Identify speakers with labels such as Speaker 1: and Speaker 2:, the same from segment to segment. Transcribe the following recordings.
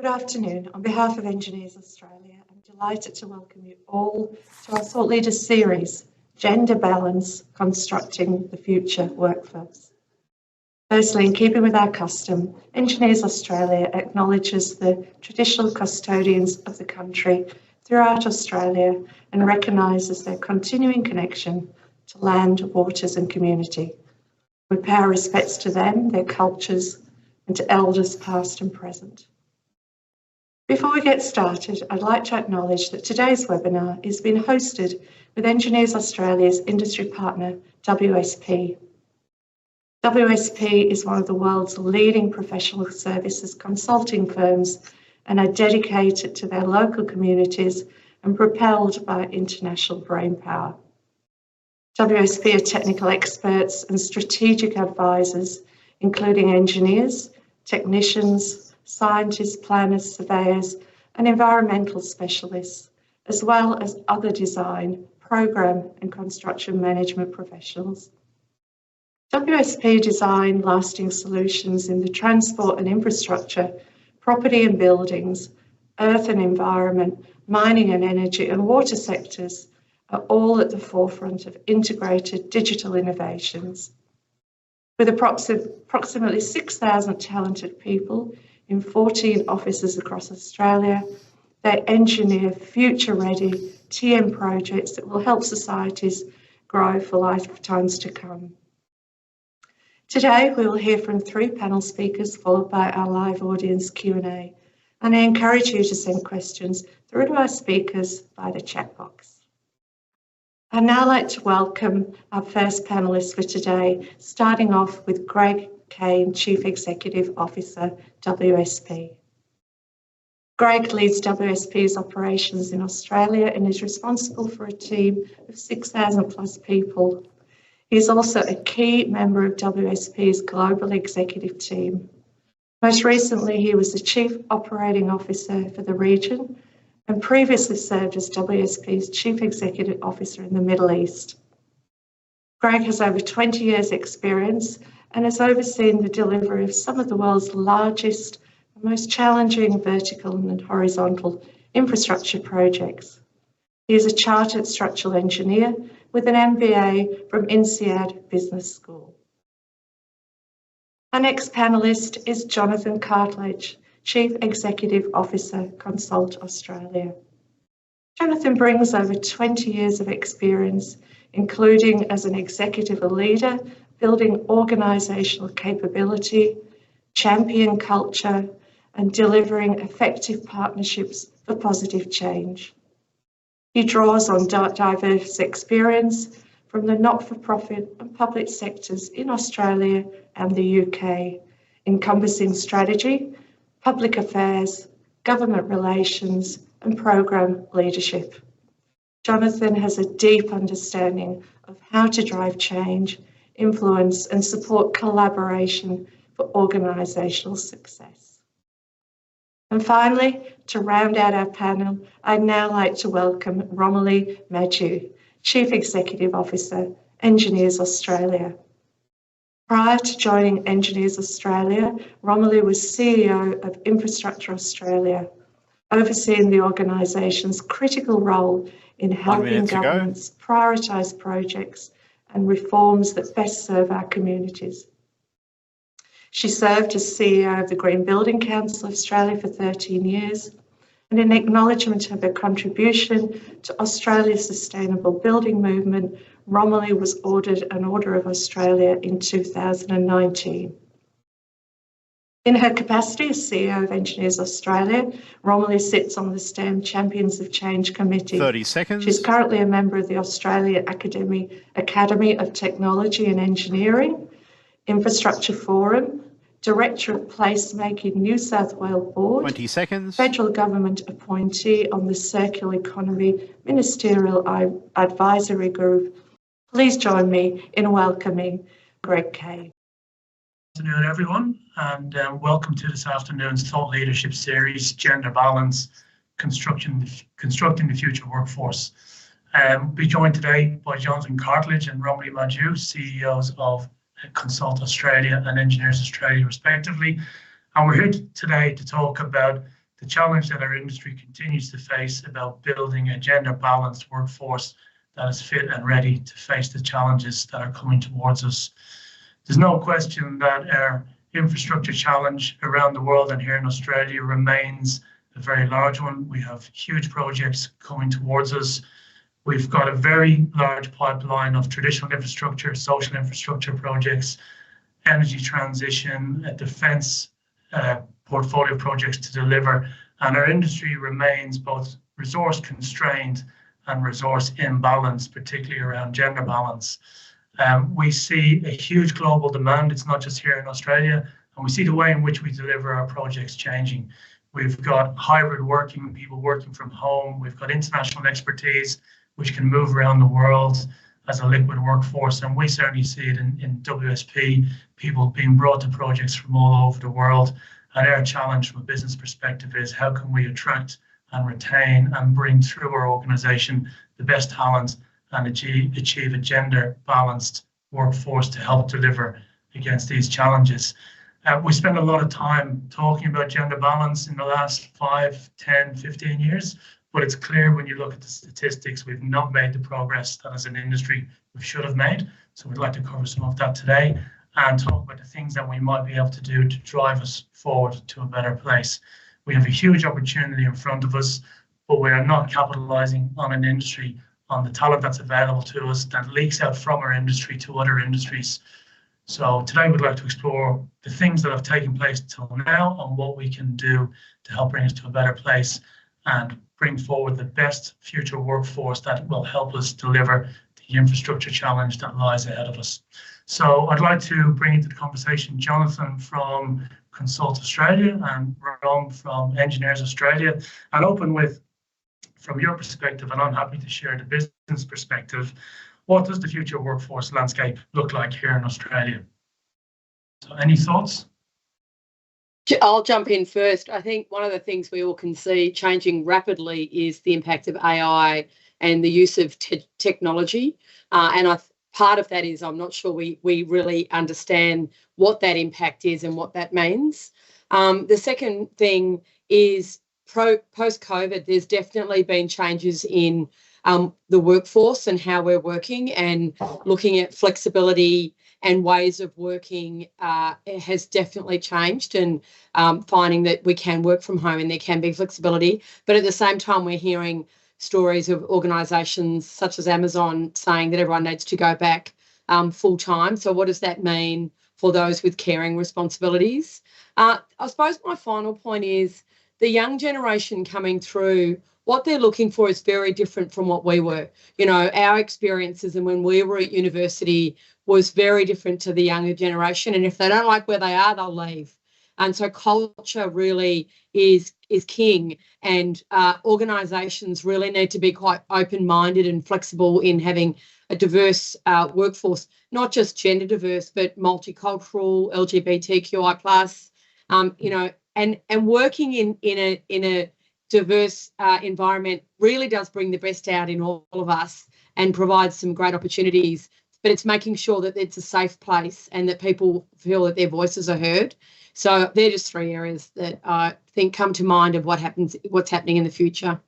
Speaker 1: Good afternoon. On behalf of Engineers Australia, I'm delighted to welcome you all to our Thought Leaders series, Gender Balance, Constructing the Future Workforce. Firstly, in keeping with our custom, Engineers Australia acknowledges the traditional custodians of the country throughout Australia and recognises their continuing connection to land, waters and community. We pay our respects to them, their cultures, and to elders past and present. Before we get started, I'd like to acknowledge that today's webinar is being hosted with Engineers Australia's industry partner, WSP. WSP is one of the world's leading professional services consulting firms and are dedicated to their local communities and propelled by international brainpower. WSP are technical experts and strategic advisors, including engineers, technicians, scientists, planners, surveyors, and environmental specialists, as well as other design, program, and construction management professionals. WSP design lasting solutions in the transport and infrastructure, property and buildings, earth and environment, mining and energy, and water sectors are all at the forefront of integrated digital innovations. With approximately 6,000 talented people in 14 offices across Australia, they engineer future-ready TM projects that will help societies grow for lifetimes to come. Today, we will hear from 3 panel speakers, followed by our live audience Q&A, and I encourage you to send questions through to our speakers via the chat box. I'd now like to welcome our first panellist for today, starting off with Greg Kane, Chief Executive Officer, WSP. Greg leads WSP's operations in Australia and is responsible for a team of 6,000 plus people. He is also a key member of WSP's global executive team. Most recently, he was the Chief Operating Officer for the region and previously served as WSP's Chief Executive Officer in the Middle East. Greg has over 20 years' experience and has overseen the delivery of some of the world's largest and most challenging vertical and horizontal infrastructure projects. He is a chartered structural engineer with an MBA from INSEAD Business School. Our next panellist is Jonathan Cartledge, Chief Executive Officer, Consult Australia. Jonathan brings over 20 years of experience, including as an executive leader, building organisational capability, champion culture, and delivering effective partnerships for positive change. He draws on diverse experience from the not-for-profit and public sectors in Australia and the UK, encompassing strategy, public affairs, government relations, and program leadership. Jonathan has a deep understanding of how to drive change, influence, and support collaboration for organisational success. And finally, to round out our panel, I'd now like to welcome Romilly Mathew, Chief Executive Officer, Engineers Australia. Prior to joining Engineers Australia, Romilly was CEO of Infrastructure Australia, overseeing the organisation's critical role in helping governments prioritise projects and reforms that best serve our communities. She served as CEO of the Green Building Council of Australia for 13 years, and in acknowledgement of her contribution to Australia's sustainable building movement, Romilly was awarded an Order of Australia in 2019. In her capacity as CEO of Engineers Australia, Romilly sits on the STEM Champions of Change Committee.
Speaker 2: 30 seconds.
Speaker 1: She's currently a member of the Australia Academy of Technology and Engineering, Infrastructure Forum, Director of Placemaking New South Wales Board,
Speaker 2: 20 seconds.
Speaker 1: Federal Government appointee on the Circular Economy Ministerial Advisory Group. Please join me in welcoming Greg Kane.
Speaker 3: Good afternoon, everyone, and welcome to this afternoon's Thought Leadership Series, Gender Balance, Constructing the Future Workforce. We'll be joined today by Jonathan Cartledge and Romilly Mathew, CEOs of Consult Australia and Engineers Australia, respectively. And we're here today to talk about the challenge that our industry continues to face about building a gender-balanced workforce that is fit and ready to face the challenges that are coming towards us. There's no question that our infrastructure challenge around the world and here in Australia remains a very large one. We have huge projects coming towards us. We've got a very large pipeline of traditional infrastructure, social infrastructure projects, energy transition, defence portfolio projects to deliver, and our industry remains both resource constrained and resource imbalanced, particularly around gender balance. We see a huge global demand. It's not just here in Australia, and we see the way in which we deliver our projects changing. We've got hybrid working, people working from home. We've got international expertise, which can move around the world as a liquid workforce. And we certainly see it in WSP, people being brought to projects from all over the world. And our challenge from a business perspective is how can we attract and retain and bring through our organisation the best talent and achieve a gender balanced workforce to help deliver against these challenges. We spend a lot of time talking about gender balance in the last 5, 10, 15 years, but it's clear when you look at the statistics, we've not made the progress that as an industry we should have made. So we'd like to cover some of that today and talk about the things that we might be able to do to drive us forward to a better place. We have a huge opportunity in front of us, but we are not capitalising on an industry, on the talent that's available to us that leaks out from our industry to other industries. So today we'd like to explore the things that have taken place till now and what we can do to help bring us to a better place and bring forward the best future workforce that will help us deliver the infrastructure challenge that lies ahead of us. So I'd like to bring into the conversation Jonathan from Consult Australia and Ron from Engineers Australia, and open with, from your perspective, and I'm happy to share the business perspective, what does the future workforce landscape look like here in Australia? So any thoughts?
Speaker 2: I'll jump in first. I think one of the things we all can see changing rapidly is the impact of AI and the use of technology. Part of that is I'm not sure we really understand what that impact is and what that means. The second thing is post-COVID, there's definitely been changes in the workforce and how we're working, and looking at flexibility and ways of working it has definitely changed, and finding that we can work from home and there can be flexibility. But at the same time, we're hearing stories of organisations such as Amazon saying that everyone needs to go back full time. So what does that mean for those with caring responsibilities? I suppose my final point is the young generation coming through, what they're looking for is very different from what we were. You know, our experiences and when we were at university was very different to the younger generation. And if they don't like where they are, they'll leave. And so culture really is king, and organisations really need to be quite open-minded and flexible in having a diverse workforce, not just gender diverse, but multicultural, LGBTQI+, you know, and working in a diverse environment really does bring the best out in all of us and provides some great opportunities. But it's making sure that it's a safe place and that people feel that their voices are heard. So they're just 3 areas that I think come to mind of what's happening in the future.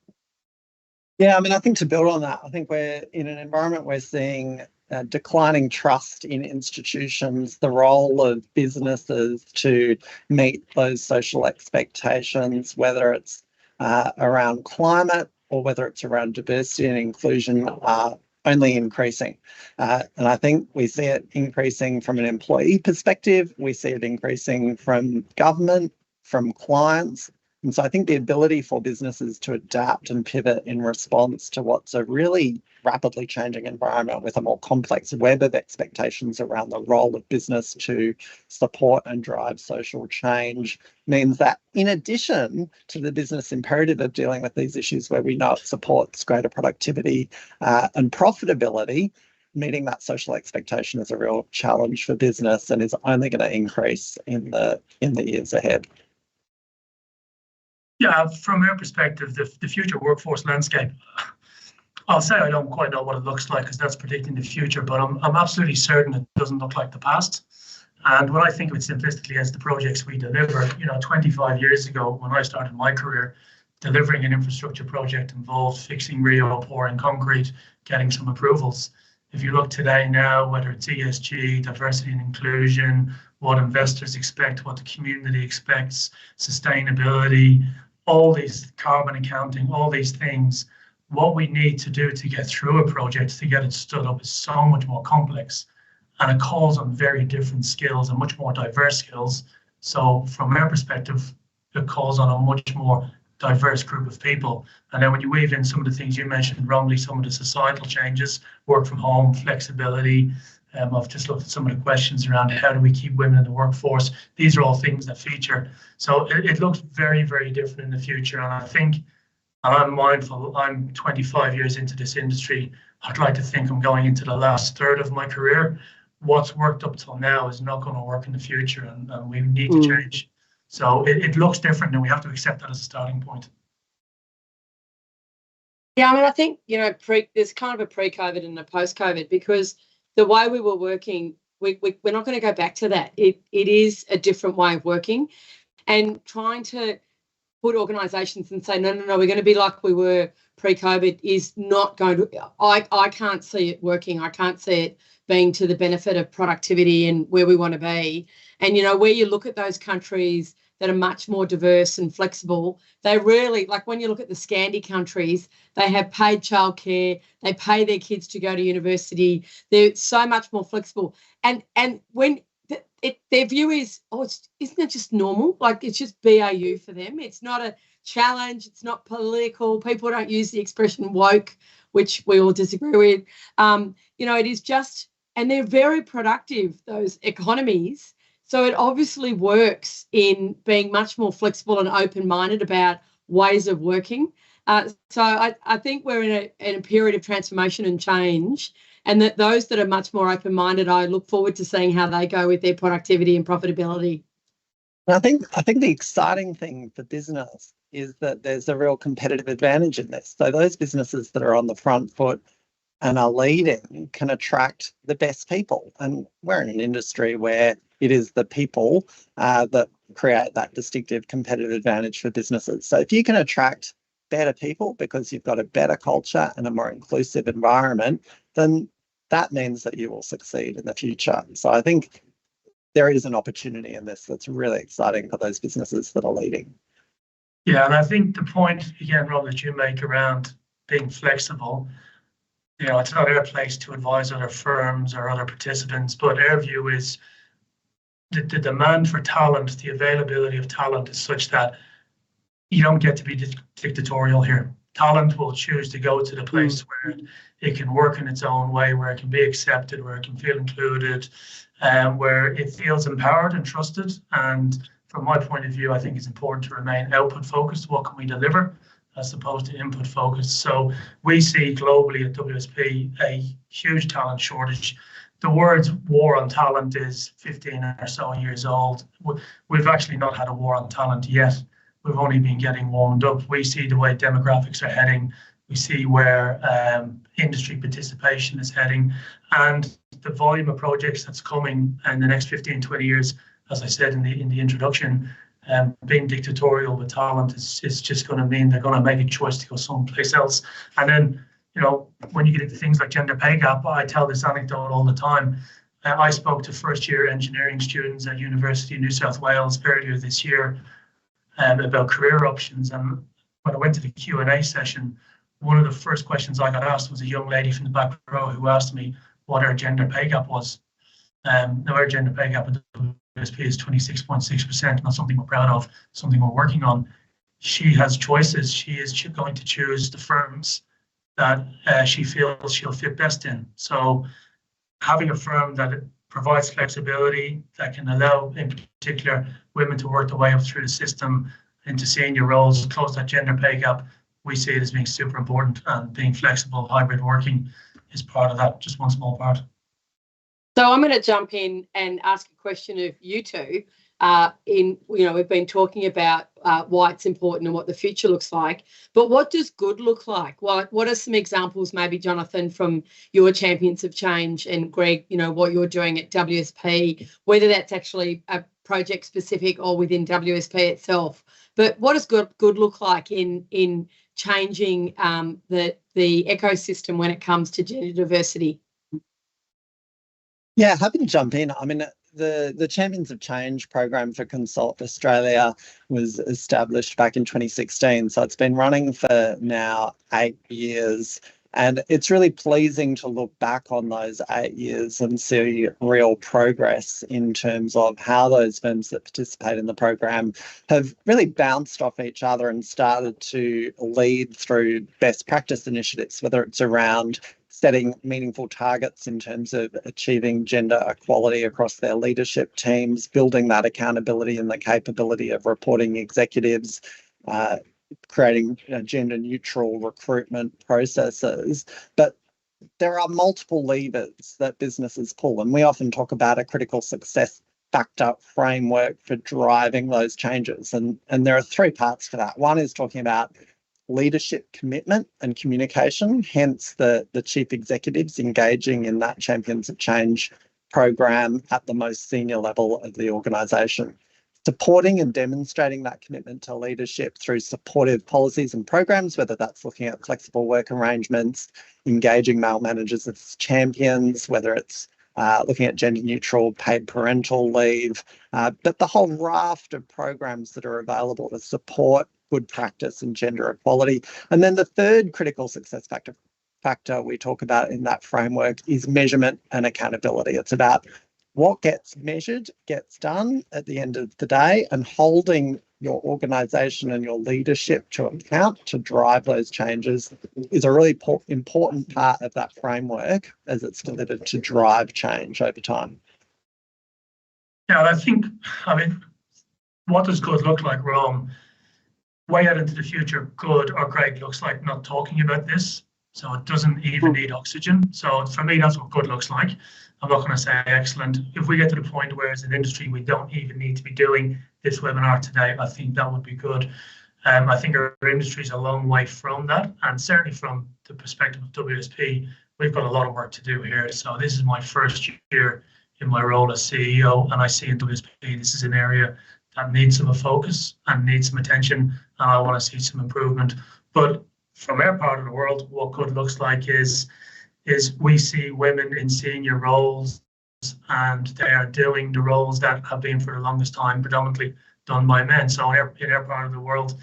Speaker 4: Yeah, I mean, I think to build on that, I think we're in an environment we're seeing declining trust in institutions, the role of businesses to meet those social expectations, whether it's around climate or whether it's around diversity and inclusion, are only increasing. And I think we see it increasing from an employee perspective. We see it increasing from government, from clients. And so I think the ability for businesses to adapt and pivot in response to what's a really rapidly changing environment with a more complex web of expectations around the role of business to support and drive social change means that, in addition to the business imperative of dealing with these issues where we know it supports greater productivity and profitability, meeting that social expectation is a real challenge for business and is only going to increase in the years ahead.
Speaker 3: Yeah, from our perspective, the future workforce landscape, I'll say I don't quite know what it looks like because that's predicting the future, but I'm absolutely certain it doesn't look like the past. And when I think of it simplistically as the projects we deliver, 25 years ago when I started my career, delivering an infrastructure project involved fixing Rio, pouring concrete, getting some approvals. If you look today now, whether it's ESG, diversity and inclusion, what investors expect, what the community expects, sustainability, all these carbon accounting, all these things, what we need to do to get through a project, to get it stood up is so much more complex. And it calls on very different skills and much more diverse skills. So from our perspective, it calls on a much more diverse group of people. And then when you weave in some of the things you mentioned, wrongly, some of the societal changes, work from home, flexibility, I've just looked at some of the questions around how do we keep women in the workforce. These are all things that feature. So it looks very, very different in the future. And I think, and I'm mindful, I'm 25 years into this industry. I'd like to think I'm going into the last third of my career. What's worked up till now is not going to work in the future, and we need to change. So it looks different, and we have to accept that as a starting point.
Speaker 2: Yeah, I mean, I think, there's kind of a pre-COVID and a post-COVID, because the way we were working, we're not going to go back to that. It is a different way of working, and trying to put organisations and say, no, we're going to be like we were pre-COVID is not going to, I can't see it working. I can't see it being to the benefit of productivity and where we want to be. And, where you look at those countries that are much more diverse and flexible, they really, like when you look at the Scandi countries, they have paid childcare, they pay their kids to go to university, they're so much more flexible. And when their view is, isn't it just normal? Like it's just BAU for them. It's not a challenge. It's not political. People don't use the expression woke, which we all disagree with. It is just, and they're very productive, those economies. So it obviously works in being much more flexible and open-minded about ways of working. So I think we're in a period of transformation and change, and that those that are much more open-minded, I look forward to seeing how they go with their productivity and profitability.
Speaker 4: I think the exciting thing for business is that there's a real competitive advantage in this. So those businesses that are on the front foot and are leading can attract the best people. And we're in an industry where it is the people that create that distinctive competitive advantage for businesses. So if you can attract better people because you've got a better culture and a more inclusive environment, then that means that you will succeed in the future. So I think there is an opportunity in this that's really exciting for those businesses that are leading.
Speaker 3: Yeah, and I think the point, again, Rob, that you make around being flexible, it's not our place to advise other firms or other participants, but our view is the demand for talent, the availability of talent is such that you don't get to be dictatorial here. Talent will choose to go to the place where it can work in its own way, where it can be accepted, where it can feel included, where it feels empowered and trusted. And from my point of view, I think it's important to remain output focused. What can we deliver as opposed to input focused? So we see globally at WSP a huge talent shortage. The word war on talent is 15 or so years old. We've actually not had a war on talent yet. We've only been getting warmed up. We see the way demographics are heading. We see where industry participation is heading, and the volume of projects that's coming in the next 15, 20 years, as I said in the introduction, being dictatorial with talent is just going to mean they're going to make a choice to go someplace else. And then, when you get into things like gender pay gap, I tell this anecdote all the time. I spoke to first-year engineering students at University of New South Wales earlier this year about career options. And when I went to the Q&A session, one of the first questions I got asked was a young lady from the back row who asked me what our gender pay gap was. Now, our gender pay gap at WSP is 26.6%, not something we're proud of, something we're working on. She has choices. She is going to choose the firms that she feels she'll fit best in. So having a firm that provides flexibility, that can allow, in particular, women to work their way up through the system into senior roles, close that gender pay gap, we see it as being super important, and being flexible, hybrid working is part of that, just one small part.
Speaker 2: So I'm going to jump in and ask a question of you two. we've been talking about why it's important and what the future looks like, but what does good look like? What are some examples, maybe, Jonathan, from your Champions of Change, and Greg, what you're doing at WSP, whether that's actually a project specific or within WSP itself, but what does good look like in changing the ecosystem when it comes to gender diversity?
Speaker 4: Yeah, happy to jump in. I mean, the Champions of Change program for Consult Australia was established back in 2016. So it's been running for now 8 years. And it's really pleasing to look back on those 8 years and see real progress in terms of how those firms that participate in the program have really bounced off each other and started to lead through best practice initiatives, whether it's around setting meaningful targets in terms of achieving gender equality across their leadership teams, building that accountability and the capability of reporting executives, creating gender neutral recruitment processes. But there are multiple levers that businesses pull, and we often talk about a critical success factor framework for driving those changes. And there are 3 parts to that. One is talking about leadership commitment and communication, hence the chief executives engaging in that Champions of Change program at the most senior level of the organisation. Supporting and demonstrating that commitment to leadership through supportive policies and programs, whether that's looking at flexible work arrangements, engaging male managers as champions, whether it's looking at gender neutral paid parental leave, but the whole raft of programs that are available to support good practice and gender equality. And then the third critical success factor we talk about in that framework is measurement and accountability. It's about what gets measured, gets done at the end of the day, and holding your organisation and your leadership to account to drive those changes is a really important part of that framework as it's delivered to drive change over time.
Speaker 3: Yeah, I mean, what does good look like, Rome? Way out into the future, good or great looks like not talking about this. So it doesn't even need oxygen. So for me, that's what good looks like. I'm not going to say excellent. If we get to the point where as an industry, we don't even need to be doing this webinar today, I think that would be good. I think our industry is a long way from that. And certainly from the perspective of WSP, we've got a lot of work to do here. So this is my first year in my role as CEO, and I see in WSP, this is an area that needs some focus and needs some attention, and I want to see some improvement. But from our part of the world, what good looks like is we see women in senior roles, and they are doing the roles that have been for the longest time predominantly done by men. So in our part of the world,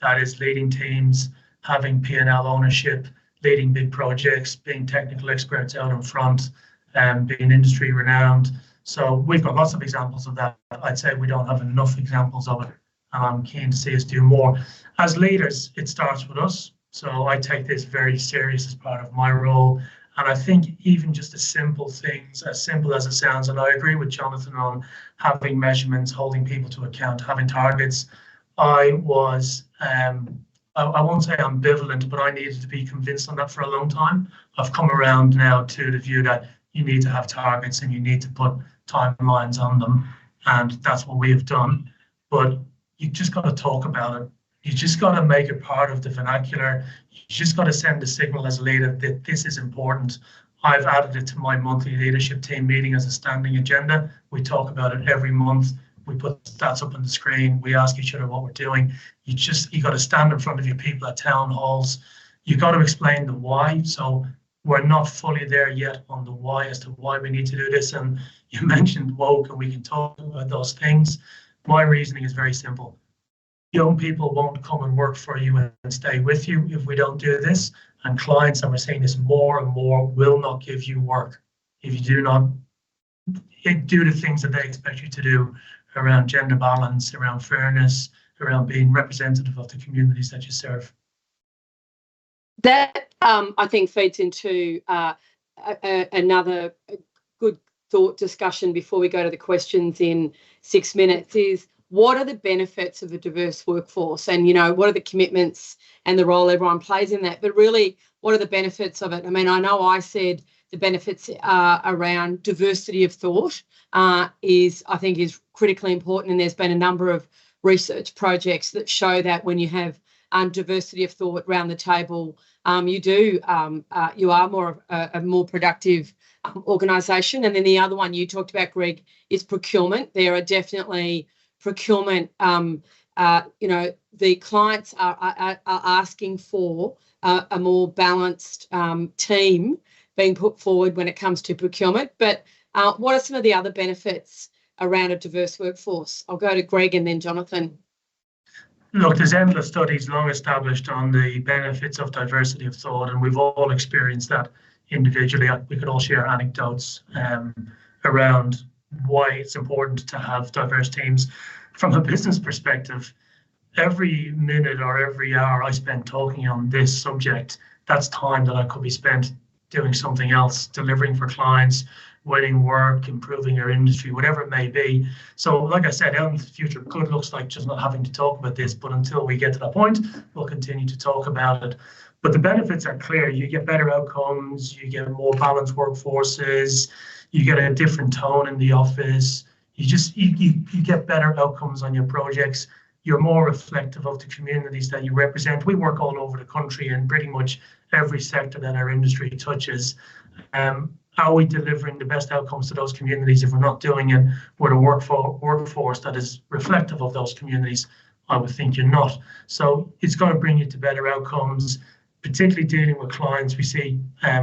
Speaker 3: that is leading teams, having P&L ownership, leading big projects, being technical experts out in front, being industry renowned. So we've got lots of examples of that. I'd say we don't have enough examples of it, and I'm keen to see us do more. As leaders, it starts with us. So I take this very serious as part of my role. And I think even just the simple things, as simple as it sounds, and I agree with Jonathan on having measurements, holding people to account, having targets. I was, I won't say ambivalent, but I needed to be convinced on that for a long time. I've come around now to the view that you need to have targets and you need to put timelines on them, and that's what we have done. But you just got to talk about it. You just got to make it part of the vernacular. You just got to send a signal as a leader that this is important. I've added it to my monthly leadership team meeting as a standing agenda. We talk about it every month. We put stats up on the screen. We ask each other what we're doing. You got to stand in front of your people at town halls. You got to explain the why. So we're not fully there yet on the why as to why we need to do this. And you mentioned woke, and we can talk about those things. My reasoning is very simple. Young people won't come and work for you and stay with you if we don't do this. And clients, and we're seeing this more and more, will not give you work if you do not do the things that they expect you to do around gender balance, around fairness, around being representative of the communities that you serve.
Speaker 2: That, I think, feeds into another good thought discussion before we go to the questions in 6 minutes is, what are the benefits of a diverse workforce? And, what are the commitments and the role everyone plays in that? But really, what are the benefits of it? I mean, I know I said the benefits around diversity of thought is critically important. And there's been a number of research projects that show that when you have diversity of thought around the table, you are more a more productive organisation. And then the other one you talked about, Greg, is procurement. There are definitely procurement. The clients are asking for a more balanced team being put forward when it comes to procurement. But what are some of the other benefits around a diverse workforce? I'll go to Greg and then Jonathan.
Speaker 3: Look, there's endless studies long established on the benefits of diversity of thought, and we've all experienced that individually. We could all share anecdotes around why it's important to have diverse teams. From a business perspective, every minute or every hour I spend talking on this subject, that's time that I could be spent doing something else, delivering for clients, winning work, improving our industry, whatever it may be. So like I said, out in the future, good looks like just not having to talk about this, but until we get to that point, we'll continue to talk about it. But the benefits are clear. You get better outcomes, you get more balanced workforces, you get a different tone in the office, you get better outcomes on your projects. You're more reflective of the communities that you represent. We work all over the country in pretty much every sector that our industry touches. Are we delivering the best outcomes to those communities? If we're not doing it with a workforce that is reflective of those communities, I would think you're not. So it's going to bring you to better outcomes, particularly dealing with clients we see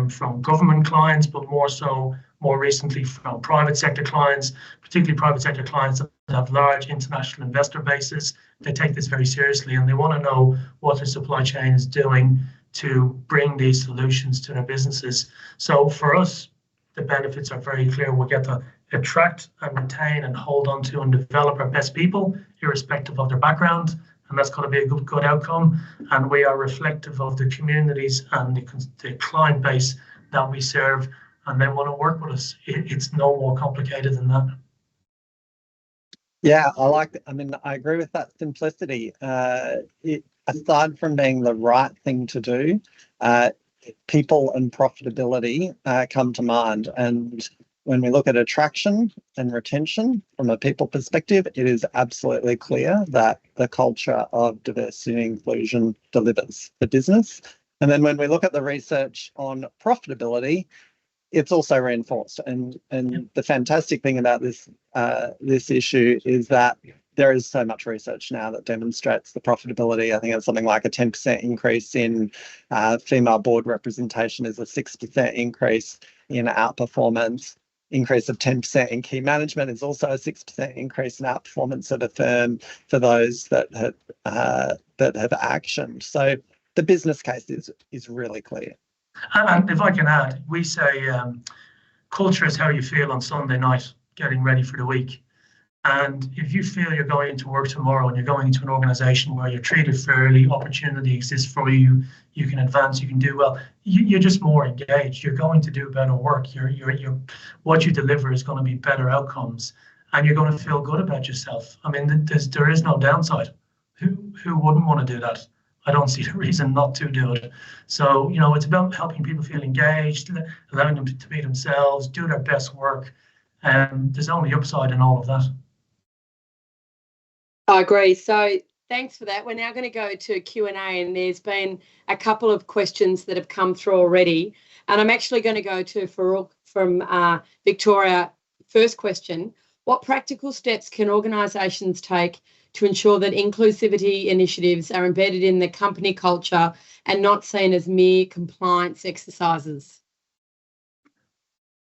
Speaker 3: from government clients, but more recently from private sector clients, particularly private sector clients that have large international investor bases. They take this very seriously and they want to know what their supply chain is doing to bring these solutions to their businesses. So for us, the benefits are very clear. We'll get to attract and retain and hold on to and develop our best people, irrespective of their background. And that's going to be a good outcome. And we are reflective of the communities and the client base that we serve, and they want to work with us. It's no more complicated than that.
Speaker 4: Yeah, I agree with that simplicity. Aside from being the right thing to do, people and profitability come to mind. And when we look at attraction and retention from a people perspective, it is absolutely clear that the culture of diversity and inclusion delivers for business. And then when we look at the research on profitability, it's also reinforced. And the fantastic thing about this issue is that there is so much research now that demonstrates the profitability. I think it's something like a 10% increase in female board representation is a 6% increase in outperformance. Increase of 10% in key management is also a 6% increase in outperformance at a firm for those that have actioned. So the business case is really clear.
Speaker 3: And if I can add, we say culture is how you feel on Sunday night getting ready for the week. And if you feel you're going into work tomorrow and you're going into an organisation where you're treated fairly, opportunity exists for you, you can advance, you can do well, you're just more engaged. You're going to do better work. What you deliver is going to be better outcomes, and you're going to feel good about yourself. I mean, there is no downside. Who wouldn't want to do that? I don't see the reason not to do it. So, it's about helping people feel engaged, allowing them to be themselves, do their best work. And there's only upside in all of that.
Speaker 2: I agree. So thanks for that. We're now going to go to Q&A, and there's been a couple of questions that have come through already. And I'm actually going to go to Farouk from Victoria. First question, what practical steps can organisations take to ensure that inclusivity initiatives are embedded in the company culture and not seen as mere compliance exercises?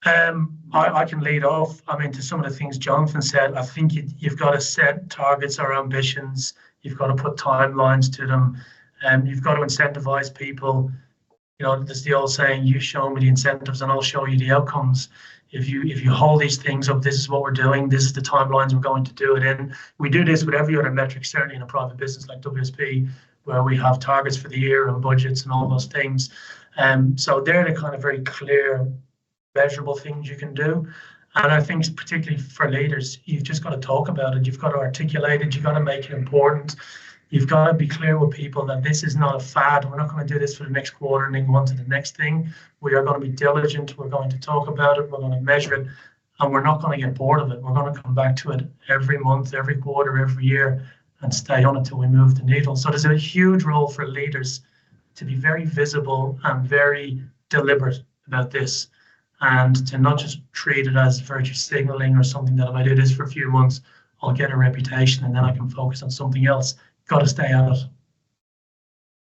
Speaker 3: I can lead off. To some of the things Jonathan said, I think you've got to set targets or ambitions. You've got to put timelines to them. You've got to incentivize people. There's the old saying, you show me the incentives and I'll show you the outcomes. If you hold these things up, this is what we're doing, this is the timelines we're going to do it in. We do this with every other metric, certainly in a private business like WSP, where we have targets for the year and budgets and all those things. So they're the kind of very clear, measurable things you can do. And I think particularly for leaders, you've just got to talk about it. You've got to articulate it. You've got to make it important. You've got to be clear with people that this is not a fad. We're not going to do this for the next quarter and then go on to the next thing. We are going to be diligent. We're going to talk about it. We're going to measure it. And we're not going to get bored of it. We're going to come back to it every month, every quarter, every year, and stay on it till we move the needle. So there's a huge role for leaders to be very visible and very deliberate about this, and to not just treat it as virtue signaling or something that if I do this for a few months, I'll get a reputation and then I can focus on something else. Got to stay at it.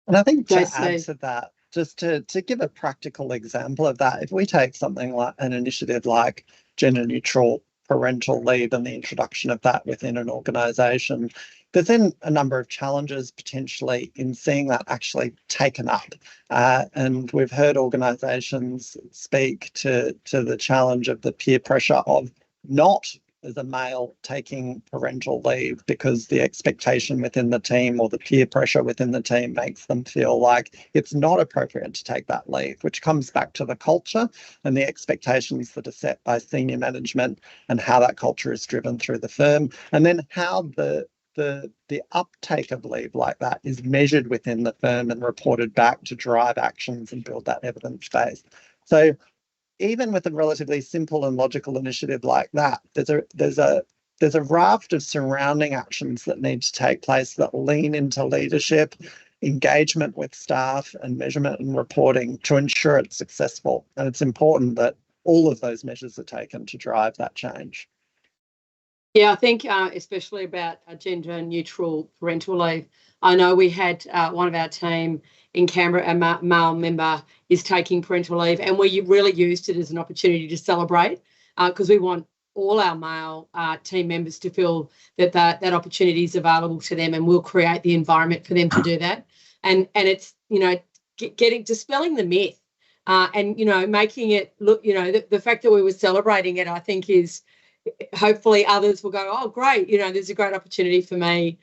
Speaker 4: And I think to add to that, just to give a practical example of that, if we take something like an initiative like gender neutral parental leave and the introduction of that within an organisation, there's then a number of challenges potentially in seeing that actually taken up. And we've heard organisations speak to the challenge of the peer pressure of not as a male taking parental leave because the expectation within the team or the peer pressure within the team makes them feel like it's not appropriate to take that leave, which comes back to the culture and the expectations that are set by senior management and how that culture is driven through the firm, and then how the uptake of leave like that is measured within the firm and reported back to drive actions and build that evidence base. So even with a relatively simple and logical initiative like that, there's a raft of surrounding actions that need to take place that lean into leadership, engagement with staff, and measurement and reporting to ensure it's successful. And it's important that all of those measures are taken to drive that change.
Speaker 2: Yeah, I think especially about gender neutral parental leave. I know we had one of our team in Canberra, a male member is taking parental leave, and we really used it as an opportunity to celebrate because we want all our male team members to feel that opportunity is available to them, and we'll create the environment for them to do that. And it's, dispelling the myth and, making it look, the fact that we were celebrating it, I think is, hopefully others will go, oh, great, there's a great opportunity for me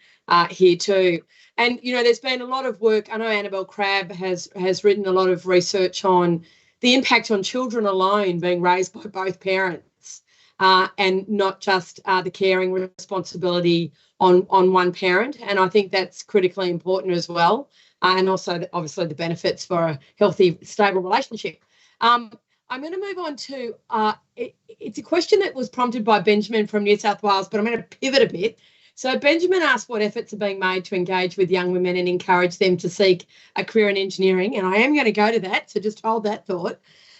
Speaker 2: here too. And, there's been a lot of work. I know Annabelle Crabb has written a lot of research on the impact on children alone being raised by both parents and not just the caring responsibility on one parent. And I think that's critically important as well. And also, obviously, the benefits for a healthy, stable relationship. I'm going to move on to, it's a question that was prompted by Benjamin from New South Wales, but I'm going to pivot a bit. So Benjamin asked what efforts are being made to engage with young women and encourage them to seek a career in engineering. And I am going to go to that, so just hold that thought.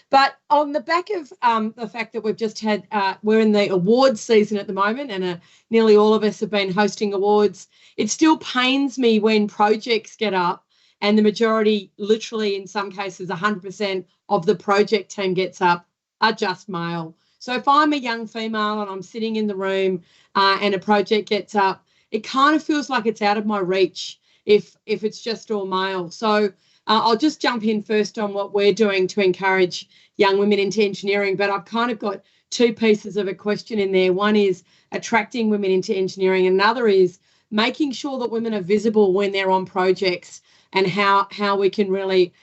Speaker 2: But on the back of the fact that we've just had, we're in the awards season at the moment, and nearly all of us have been hosting awards, it still pains me when projects get up and the majority, literally in some cases 100% of the project team gets up, are just male. So if I'm a young female and I'm sitting in the room and a project gets up, it kind of feels like it's out of my reach if it's just all male. So I'll just jump in first on what we're doing to encourage young women into engineering, but I've kind of got two pieces of a question in there. One is attracting women into engineering, and another is making sure that women are visible when they're on projects and how we can really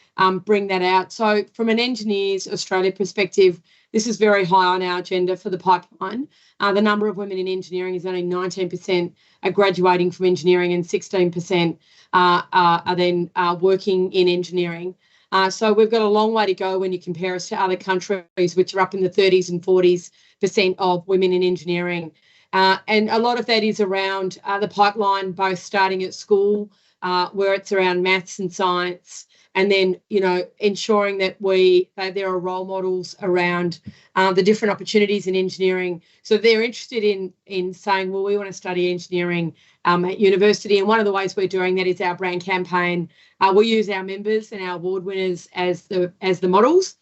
Speaker 2: bring that out. So from an Engineers Australia perspective, this is very high on our agenda for the pipeline. The number of women in engineering is only 19% are graduating from engineering, and 16% are then working in engineering. So we've got a long way to go when you compare us to other countries, which are up in the 30s and 40s% of women in engineering. And a lot of that is around the pipeline, both starting at school, where it's around maths and science, and then, ensuring that there are role models around the different opportunities in engineering. So they're interested in saying, well, we want to study engineering at university. And one of the ways we're doing that is our brand campaign. We use our members and our award winners as the models.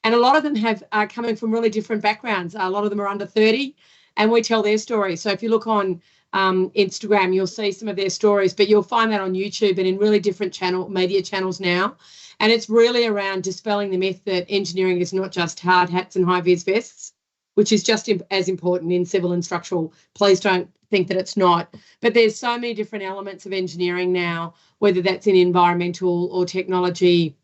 Speaker 2: And a lot of them are coming from really different backgrounds. A lot of them are under 30, and we tell their story. So if you look on Instagram, you'll see some of their stories, but you'll find that on YouTube and in really different media channels now. And it's really around dispelling the myth that engineering is not just hard hats and high-vis vests, which is just as important in civil and structural. Please don't think that it's not. But there's so many different elements of engineering now, whether that's in environmental or technology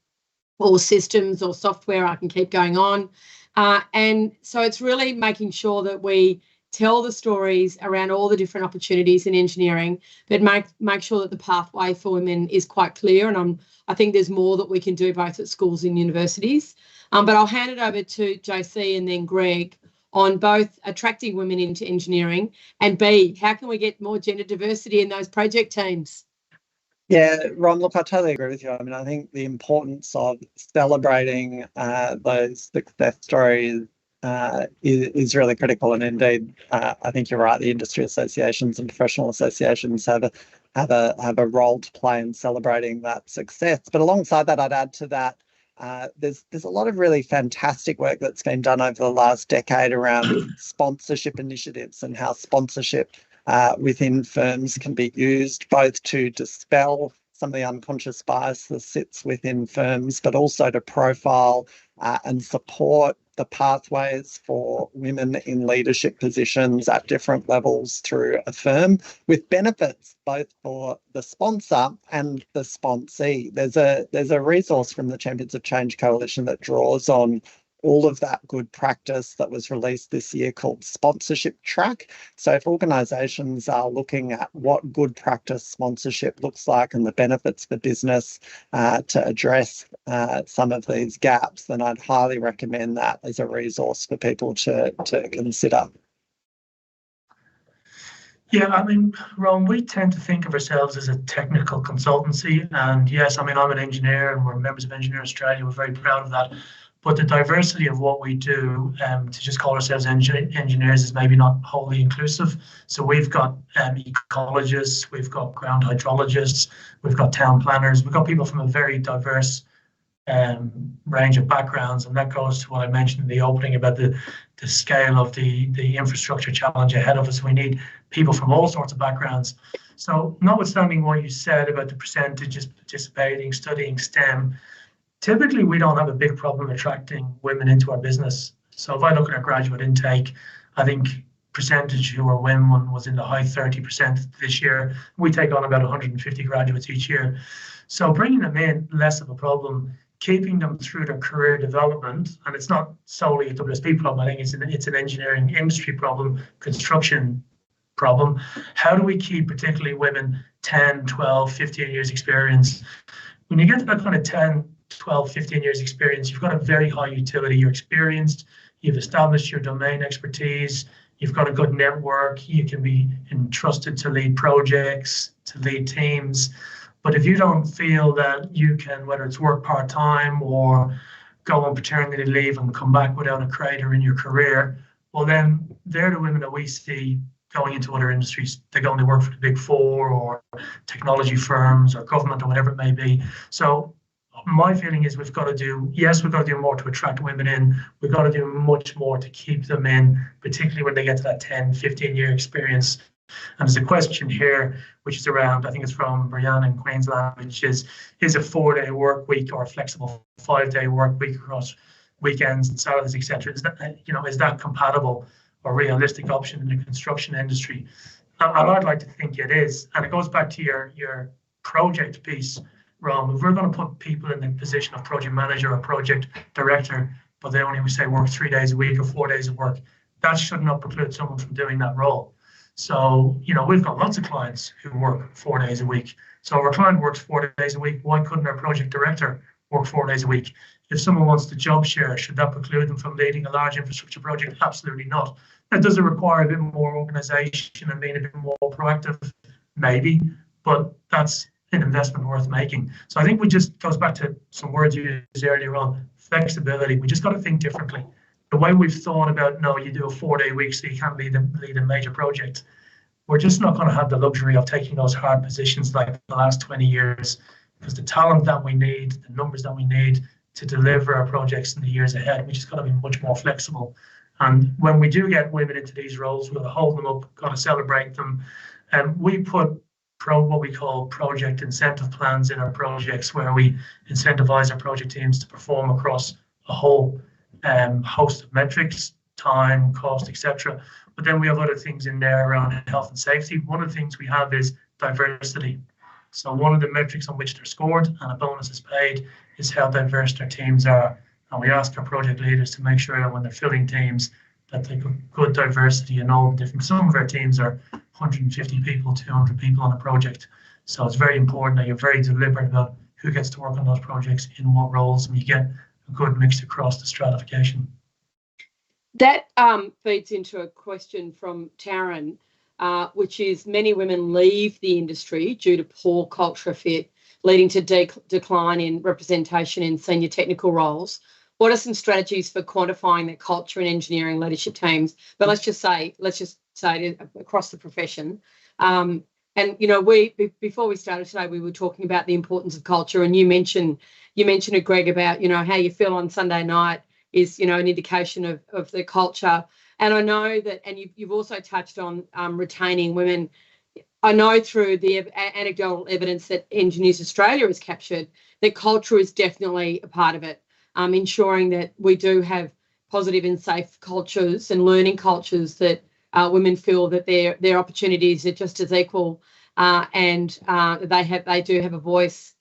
Speaker 2: or systems or software. I can keep going on. And so it's really making sure that we tell the stories around all the different opportunities in engineering, but make sure that the pathway for women is quite clear. And I think there's more that we can do both at schools and universities. But I'll hand it over to JC and then Greg on both attracting women into engineering and B, how can we get more gender diversity in those project teams?
Speaker 4: Yeah, Ron, look, I totally agree with you. I mean, I think the importance of celebrating those success stories is really critical. And indeed, I think you're right. The industry associations and professional associations have a role to play in celebrating that success. But alongside that, I'd add to that, there's a lot of really fantastic work that's been done over the last decade around sponsorship initiatives and how sponsorship within firms can be used both to dispel some of the unconscious bias that sits within firms, but also to profile and support the pathways for women in leadership positions at different levels through a firm, with benefits both for the sponsor and the sponsee. There's a resource from the Champions of Change Coalition that draws on all of that good practice that was released this year called Sponsorship Track. So if organisations are looking at what good practice sponsorship looks like and the benefits for business to address some of these gaps, then I'd highly recommend that as a resource for people to consider.
Speaker 3: Yeah, I mean, Ron, we tend to think of ourselves as a technical consultancy. And yes, I mean, I'm an engineer and we're members of Engineer Australia. We're very proud of that. But the diversity of what we do, to just call ourselves engineers is maybe not wholly inclusive. So we've got ecologists, we've got ground hydrologists, we've got town planners, we've got people from a very diverse range of backgrounds. And that goes to what I mentioned in the opening about the scale of the infrastructure challenge ahead of us. We need people from all sorts of backgrounds. So notwithstanding what you said about the percentages participating, studying STEM, typically, we don't have a big problem attracting women into our business. So if I look at our graduate intake, I think percentage who are women was in the high 30% this year. We take on about 150 graduates each year. So bringing them in, less of a problem. Keeping them through their career development, and it's not solely a WSP problem, I think it's an engineering industry problem, construction problem. How do we keep particularly women 10, 12, 15 years experience? When you get to that kind of 10, 12, 15 years experience, you've got a very high utility. You're experienced, you've established your domain expertise, you've got a good network, you can be entrusted to lead projects, to lead teams. But if you don't feel that you can, whether it's work part-time or go on paternity leave and come back without a crater in your career, well then they're the women that we see going into other industries. They go and they work for the Big Four or technology firms or government or whatever it may be. So my feeling is we've got to do more to attract women in. We've got to do much more to keep them in, particularly when they get to that 10, 15-year experience. And there's a question here, which is around, I think it's from Brianna in Queensland, which is a 4-day work week or a flexible 5-day work week across weekends and Saturdays, etc. Is that compatible or realistic option in the construction industry? And I'd like to think it is. And it goes back to your project piece, Ron. If we're going to put people in the position of project manager or project director, but they only, we say, work 3 days a week or 4 days of work, that should not preclude someone from doing that role. So, we've got lots of clients who work 4 days a week. So if our client works 4 days a week, why couldn't our project director work 4 days a week? If someone wants to job share, should that preclude them from leading a large infrastructure project? Absolutely not. Now, does it require a bit more organisation and being a bit more proactive? Maybe, but that's an investment worth making. So I think we just goes back to some words you used earlier on, flexibility. We just got to think differently. The way we've thought about, no, you do a 4-day week so you can't lead a major project. We're just not going to have the luxury of taking those hard positions like the last 20 years, because the talent that we need, the numbers that we need to deliver our projects in the years ahead, we just got to be much more flexible. And when we do get women into these roles, we've got to hold them up, got to celebrate them. And we put what we call project incentive plans in our projects, where we incentivize our project teams to perform across a whole host of metrics, time, cost, etc. But then we have other things in there around health and safety. One of the things we have is diversity. So one of the metrics on which they're scored and a bonus is paid is how diverse their teams are. And we ask our project leaders to make sure that when they're filling teams, that they've got good diversity in all the different. Some of our teams are 150 people, 200 people on a project. So it's very important that you're very deliberate about who gets to work on those projects in what roles, and you get a good mix across the stratification.
Speaker 2: That feeds into a question from Taryn, which is many women leave the industry due to poor culture fit, leading to decline in representation in senior technical roles. What are some strategies for quantifying that culture in engineering leadership teams? But let's just say across the profession. And you know, before we started today, we were talking about the importance of culture, and you mentioned it, Greg, about, you know, how you feel on Sunday night is, you know, an indication of the culture. And I know that, and you've also touched on retaining women. I know through the anecdotal evidence that Engineers Australia has captured that culture is definitely a part of it, ensuring that we do have positive and safe cultures and learning cultures that women feel that their opportunities are just as equal, and they do have a voice.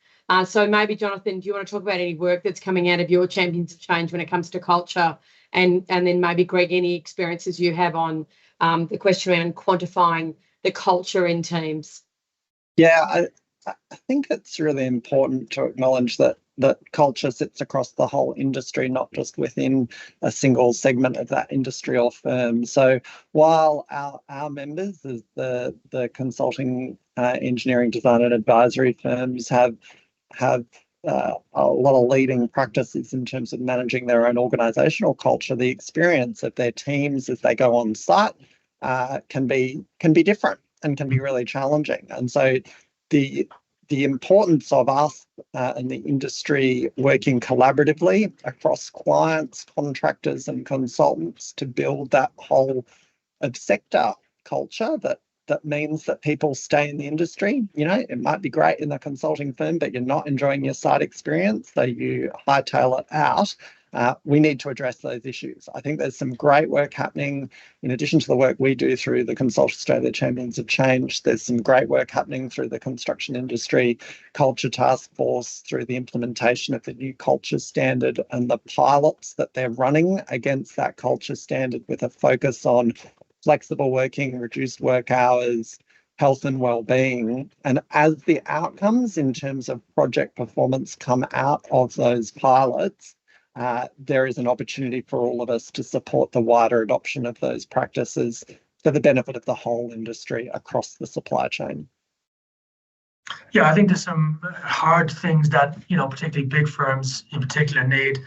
Speaker 2: So maybe, Jonathan, do you want to talk about any work that's coming out of your Champions of Change when it comes to culture? And then maybe, Greg, any experiences you have on the question around quantifying the culture in teams?
Speaker 4: Yeah, I think it's really important to acknowledge that culture sits across the whole industry, not just within a single segment of that industry or firm. So while our members, as the consulting, engineering, design and advisory firms have a lot of leading practices in terms of managing their own organisational culture, the experience of their teams as they go on site can be different and can be really challenging. And so the importance of us and the industry working collaboratively across clients, contractors and consultants to build that whole of sector culture that means that people stay in the industry. You know, it might be great in the consulting firm, but you're not enjoying your site experience, so you hightail it out. We need to address those issues. I think there's some great work happening in addition to the work we do through the Consult Australia Champions of Change. There's some great work happening through the Construction Industry Culture Task Force, through the implementation of the new culture standard and the pilots that they're running against that culture standard, with a focus on flexible working, reduced work hours, health and well-being. And as the outcomes in terms of project performance come out of those pilots, there is an opportunity for all of us to support the wider adoption of those practices for the benefit of the whole industry across the supply chain.
Speaker 3: Yeah, I think there's some hard things that, you know, particularly big firms in particular need.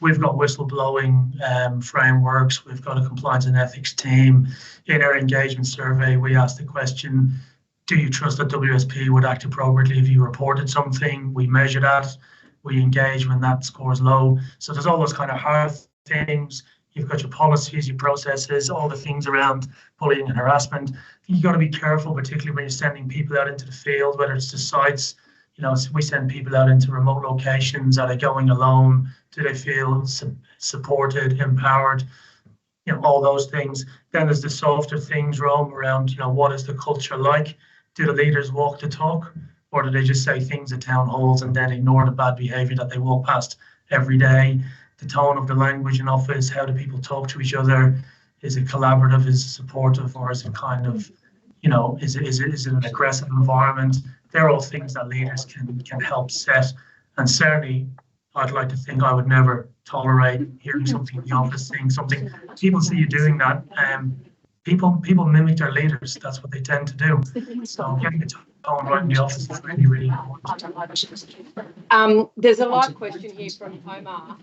Speaker 3: We've got whistleblowing frameworks. We've got a compliance and ethics team. In our engagement survey, we asked the question, do you trust that WSP would act appropriately if you reported something? We measure that. We engage when that scores low. So there's all those kind of hard things. You've got your policies, your processes, all the things around bullying and harassment. You've got to be careful, particularly when you're sending people out into the field, whether it's to sites. You know, we send people out into remote locations. Are they going alone? Do they feel supported, empowered? You know, all those things. Then there's the softer things, Rome, around, you know, what is the culture like? Do the leaders walk the talk? Or do they just say things at town halls and then ignore the bad behaviour that they walk past every day? The tone of the language in office, how do people talk to each other? Is it collaborative? Is it supportive? Or is it kind of, you know, is it an aggressive environment? They're all things that leaders can help set. And certainly, I'd like to think I would never tolerate hearing something in the office, saying something. People see you doing that. People mimic their leaders. That's what they tend to do. So getting the tone right in the office is really, really important.
Speaker 2: There's a live question here from Omar,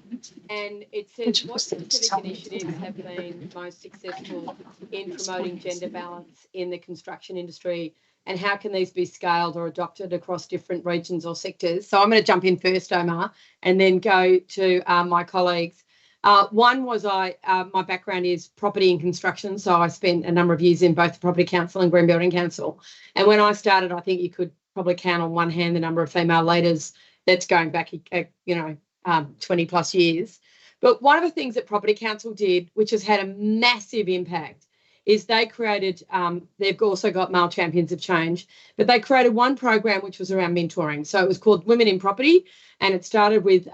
Speaker 2: and it says, what specific initiatives have been most successful in promoting gender balance in the construction industry, and how can these be scaled or adopted across different regions or sectors? So I'm going to jump in first, Omar, and then go to my colleagues. One was my background is property and construction, so I spent a number of years in both the Property Council and Green Building Council. And when I started, I think you could probably count on one hand the number of female leaders. That's going back, 20 plus years. But one of the things that Property Council did, which has had a massive impact, is they created, they've also got Male Champions of Change, but they created one program which was around mentoring. So it was called Women in Property, and it started with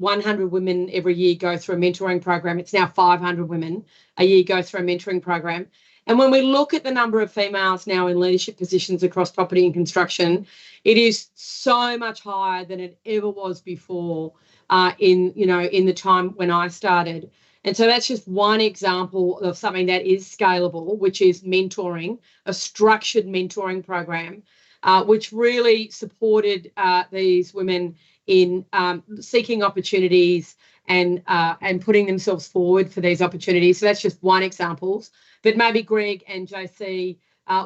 Speaker 2: 100 women every year go through a mentoring program. It's now 500 women a year go through a mentoring program. And when we look at the number of females now in leadership positions across property and construction, it is so much higher than it ever was before in the time when I started. And so that's just one example of something that is scalable, which is mentoring, a structured mentoring program, which really supported these women in seeking opportunities and putting themselves forward for these opportunities. So that's just one example. But maybe Greg and JC,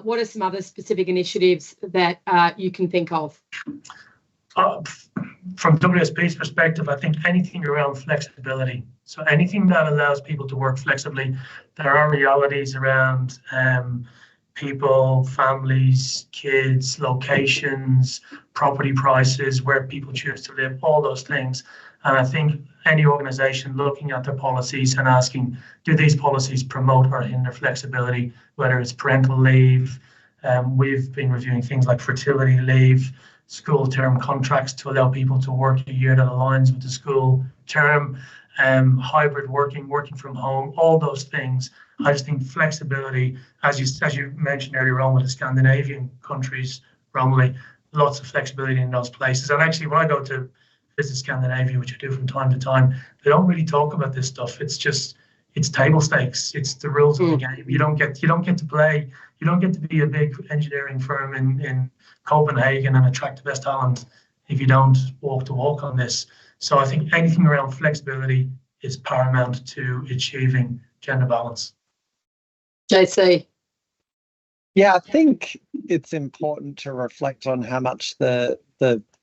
Speaker 2: what are some other specific initiatives that you can think of?
Speaker 3: From WSP's perspective, I think anything around flexibility. So anything that allows people to work flexibly. There are realities around people, families, kids, locations, property prices, where people choose to live, all those things. And I think any organisation looking at their policies and asking, do these policies promote or hinder flexibility, whether it's parental leave, we've been reviewing things like fertility leave, school term contracts to allow people to work a year that aligns with the school term, hybrid working from home, all those things. I just think flexibility, as you mentioned earlier on with the Scandinavian countries, Romilly, lots of flexibility in those places. And actually, when I go to visit Scandinavia, which I do from time to time, they don't really talk about this stuff. It's table stakes. It's the rules of the game. You don't get to play. You don't get to be a big engineering firm in Copenhagen and attract the best talent if you don't walk the walk on this. So I think anything around flexibility is paramount to achieving gender balance.
Speaker 2: JC.
Speaker 4: Yeah, I think it's important to reflect on how much the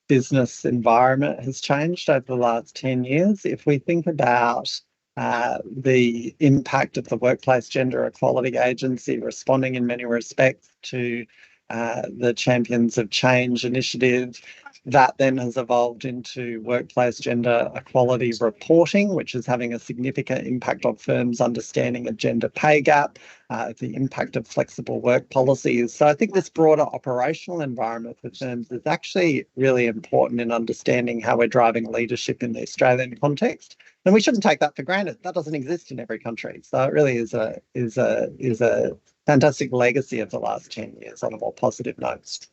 Speaker 4: business environment has changed over the last 10 years. If we think about the impact of the Workplace Gender Equality Agency responding in many respects to the Champions of Change initiative, that then has evolved into workplace gender equality reporting, which is having a significant impact on firms' understanding of gender pay gap, the impact of flexible work policies. So I think this broader operational environment for firms is actually really important in understanding how we're driving leadership in the Australian context. And we shouldn't take that for granted. That doesn't exist in every country. So it really is a fantastic legacy of the last 10 years on a more positive note.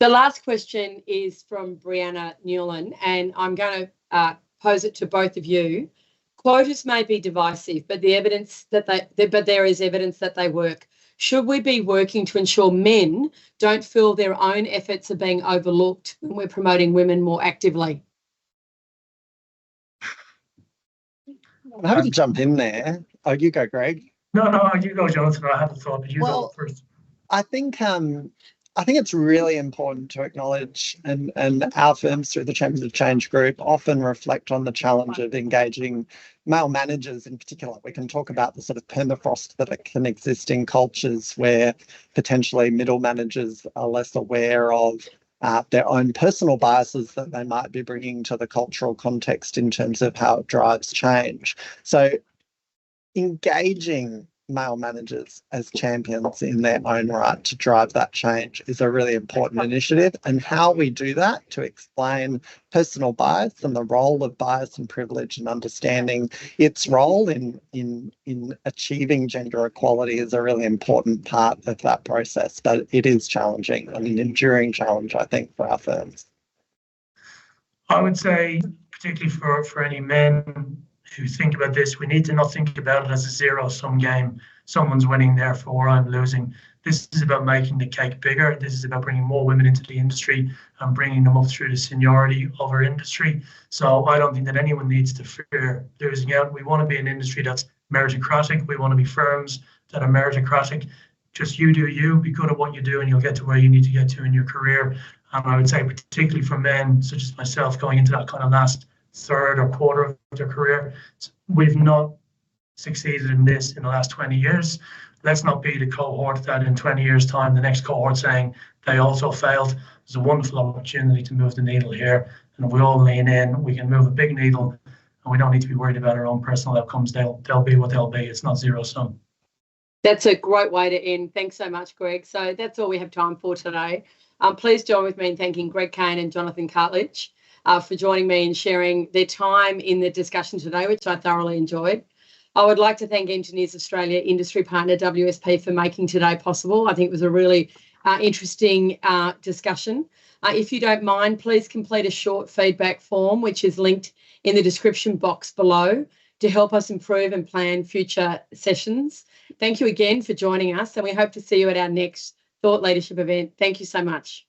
Speaker 2: The last question is from Brianna Newland, and I'm going to pose it to both of you. Quotas may be divisive, but there is evidence that they work. Should we be working to ensure men don't feel their own efforts are being overlooked when we're promoting women more actively?
Speaker 4: I'm happy to jump in there. Oh, you go, Greg.
Speaker 3: No, you go, Jonathan. I have a thought, but you go first.
Speaker 4: I think it's really important to acknowledge, and our firms through the Champions of Change group often reflect on the challenge of engaging male managers in particular. We can talk about the sort of permafrost that can exist in cultures where potentially middle managers are less aware of their own personal biases that they might be bringing to the cultural context in terms of how it drives change. So engaging male managers as champions in their own right to drive that change is a really important initiative, and how we do that to explain personal bias and the role of bias and privilege and understanding its role in achieving gender equality is a really important part of that process. But it is challenging and an enduring challenge, I think, for our firms.
Speaker 3: I would say, particularly for any men who think about this, we need to not think about it as a zero-sum game. Someone's winning, therefore I'm losing. This is about making the cake bigger. This is about bringing more women into the industry and bringing them up through the seniority of our industry. So I don't think that anyone needs to fear losing out. We want to be an industry that's meritocratic. We want to be firms that are meritocratic. Just you do you, be good at what you do, and you'll get to where you need to get to in your career. And I would say, particularly for men such as myself, going into that kind of last third or quarter of their career, we've not succeeded in this in the last 20 years. Let's not be the cohort that in 20 years' time, the next cohort saying they also failed. There's a wonderful opportunity to move the needle here. And if we all lean in, we can move a big needle, and we don't need to be worried about our own personal outcomes. They'll be what they'll be. It's not zero sum. That's
Speaker 2: a great way to end. Thanks so much, Greg. So that's all we have time for today. Please join with me in thanking Greg Kane and Jonathan Cartledge. for joining me and sharing their time in the discussion today, which I thoroughly enjoyed. I would like to thank Engineers Australia industry partner WSP for making today possible. I think it was a really interesting discussion. If you don't mind, please complete a short feedback form, which is linked in the description box below, to help us improve and plan future sessions. Thank you again for joining us, and we hope to see you at our next Thought Leadership event. Thank you so much.